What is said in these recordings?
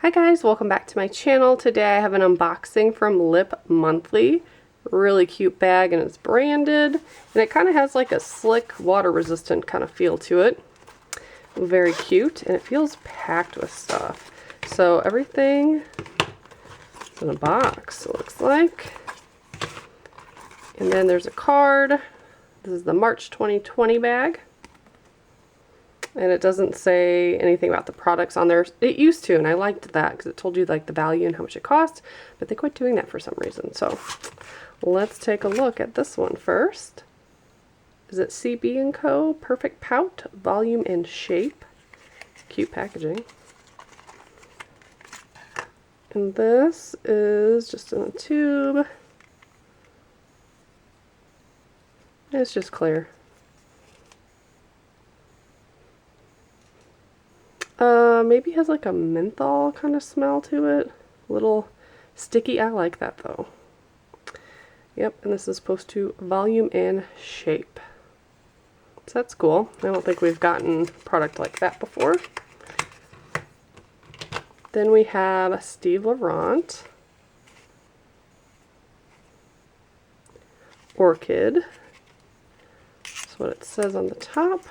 Hi guys, welcome back to my channel. Today I have an unboxing from LipMonthly. Really cute bag, and it's branded, and it kind of has like a slick, water resistant kind of feel to it. Very cute, and it feels packed with stuff. So everything is in a box, it looks like. And then there's a card. This is the March 2020 bag. And it doesn't say anything about the products on there. It used to, and I liked that because it told you like the value and how much it cost, but they quit doing that for some reason. So let's take a look at this one first. Is it CB & Co. Perfect Pout, volume and shape. Cute packaging. And this is just in a tube. It's just clear. Maybe has like a menthol kind of smell to it. A little sticky. I like that though. Yep, and this is supposed to volume and shape. So that's cool. I don't think we've gotten a product like that before. Then we have Steve Laurent. Orchid. That's what it says on the top.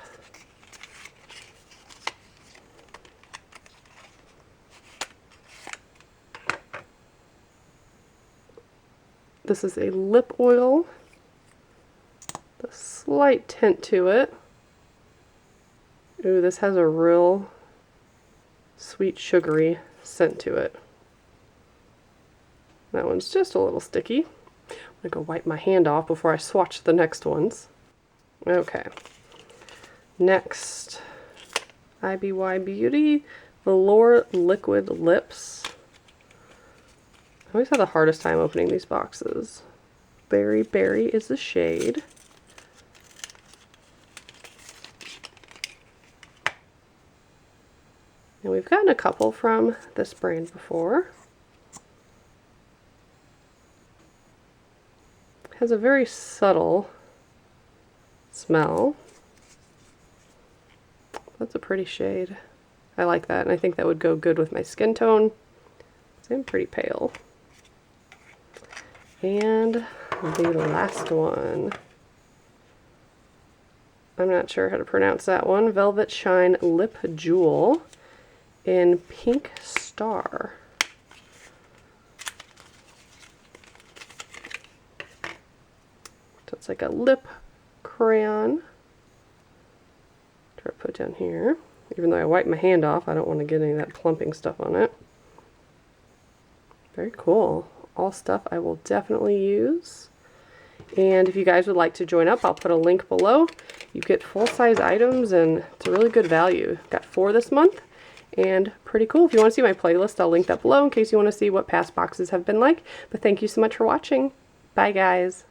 This is a lip oil, a slight tint to it. Ooh, this has a real sweet sugary scent to it. That one's just a little sticky. I'm gonna go wipe my hand off before I swatch the next ones. Okay. Next, IBY Beauty Velour Liquid Lips. I always have the hardest time opening these boxes. Berry Berry is the shade. And we've gotten a couple from this brand before. It has a very subtle smell. That's a pretty shade. I like that, and I think that would go good with my skin tone. I'm pretty pale. And the last one, I'm not sure how to pronounce that one, Velvet Shine Lip Jewel in Pink Star. So it's like a lip crayon. Try to put down here. Even though I wiped my hand off, I don't want to get any of that plumping stuff on it. Very cool. All stuff I will definitely use. And if you guys would like to join up, I'll put a link below. You get full-size items, and it's a really good value. Got 4 this month, and pretty cool. If you want to see my playlist, I'll link that below in case you want to see what past boxes have been like. But thank you so much for watching. Bye, guys.